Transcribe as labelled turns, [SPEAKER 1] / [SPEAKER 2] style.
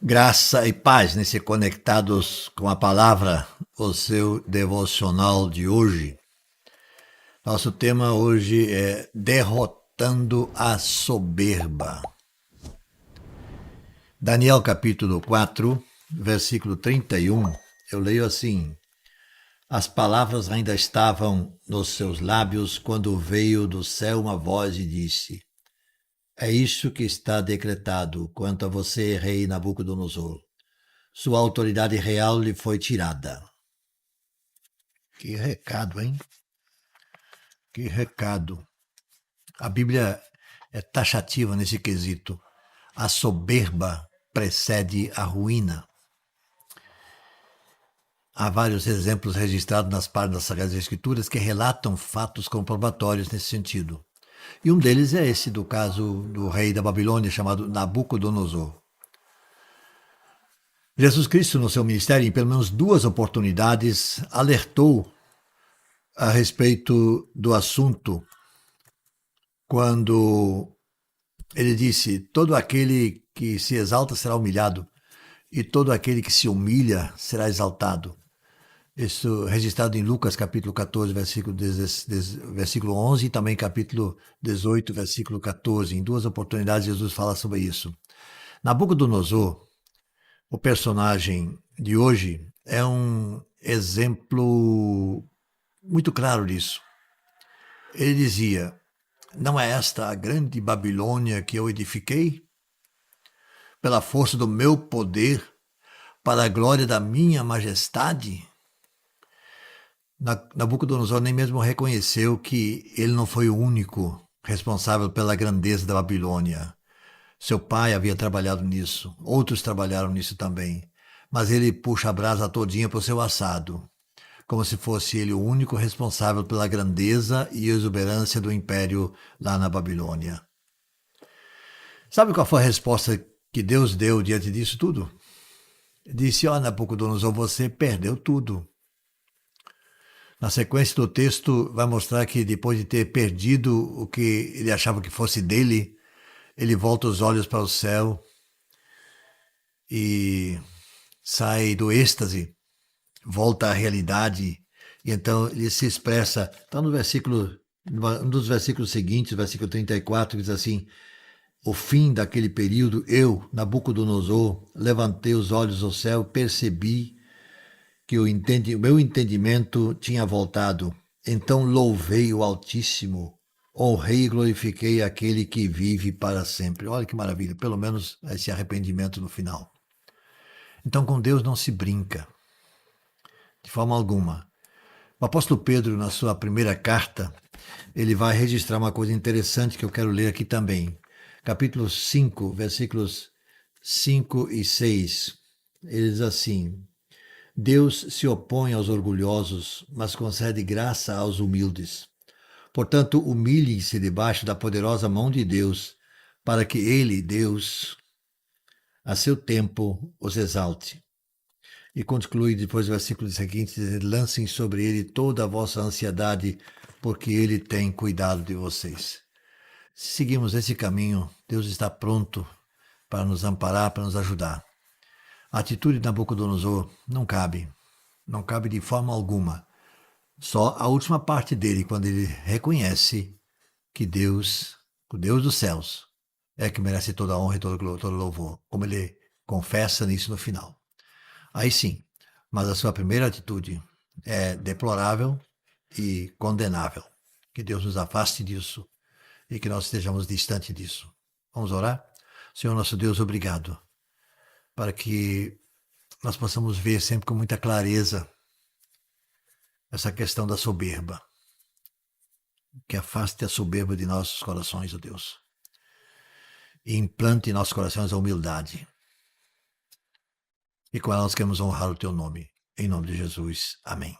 [SPEAKER 1] Graça e paz nesse Conectados com a Palavra, o seu devocional de hoje. Nosso tema hoje é Derrotando a Soberba. Daniel capítulo 4, versículo 31, eu leio assim: As palavras ainda estavam nos seus lábios quando veio do céu uma voz e disse: É isso que está decretado quanto a você, rei Nabucodonosor. Sua autoridade real lhe foi tirada. Que recado, hein? Que recado. A Bíblia é taxativa nesse quesito. A soberba precede a ruína. Há vários exemplos registrados nas páginas das Sagradas Escrituras que relatam fatos comprobatórios nesse sentido. E um deles é esse do caso do rei da Babilônia chamado Nabucodonosor. Jesus Cristo, no seu ministério, em pelo menos duas oportunidades, alertou a respeito do assunto quando ele disse: todo aquele que se exalta será humilhado e todo aquele que se humilha será exaltado. Isso registrado em Lucas capítulo 14, versículo 11 e também capítulo 18, versículo 14. Em duas oportunidades Jesus fala sobre isso. Nabucodonosor, o personagem de hoje, é um exemplo muito claro disso. Ele dizia: não é esta a grande Babilônia que eu edifiquei? Pela força do meu poder, para a glória da minha majestade? Nabucodonosor nem mesmo reconheceu que ele não foi o único responsável pela grandeza da Babilônia. Seu pai havia trabalhado nisso, outros trabalharam nisso também, mas ele puxa a brasa todinha para o seu assado, como se fosse ele o único responsável pela grandeza e exuberância do império lá na Babilônia. Sabe qual foi a resposta que Deus deu diante disso tudo? Disse: ó, Nabucodonosor, você perdeu tudo. Na sequência do texto vai mostrar que depois de ter perdido o que ele achava que fosse dele, ele volta os olhos para o céu e sai do êxtase, volta à realidade, e então ele se expressa. Está no versículo, um dos versículos seguintes, versículo 34, diz assim: o fim daquele período, eu, Nabucodonosor, levantei os olhos ao céu, percebi que o meu entendimento tinha voltado. Então louvei o Altíssimo, honrei e glorifiquei aquele que vive para sempre. Olha que maravilha, pelo menos esse arrependimento no final. Então com Deus não se brinca, de forma alguma. O apóstolo Pedro, na sua primeira carta, ele vai registrar uma coisa interessante que eu quero ler aqui também. Capítulo 5, versículos 5 e 6. Ele diz assim: Deus se opõe aos orgulhosos, mas concede graça aos humildes. Portanto, humilhem-se debaixo da poderosa mão de Deus, para que ele, Deus, a seu tempo, os exalte. E conclui depois o versículo seguinte, dizendo: lancem sobre ele toda a vossa ansiedade, porque ele tem cuidado de vocês. Se seguimos esse caminho, Deus está pronto para nos amparar, para nos ajudar. A atitude de Nabucodonosor não cabe de forma alguma. Só a última parte dele, quando ele reconhece que Deus, o Deus dos céus, é que merece toda a honra e todo louvor, como ele confessa nisso no final. Aí sim, mas a sua primeira atitude é deplorável e condenável. Que Deus nos afaste disso e que nós estejamos distante disso. Vamos orar? Senhor nosso Deus, obrigado, para que nós possamos ver sempre com muita clareza essa questão da soberba. Que afaste a soberba de nossos corações, ó Deus, e implante em nossos corações a humildade. E com ela nós queremos honrar o teu nome. Em nome de Jesus. Amém.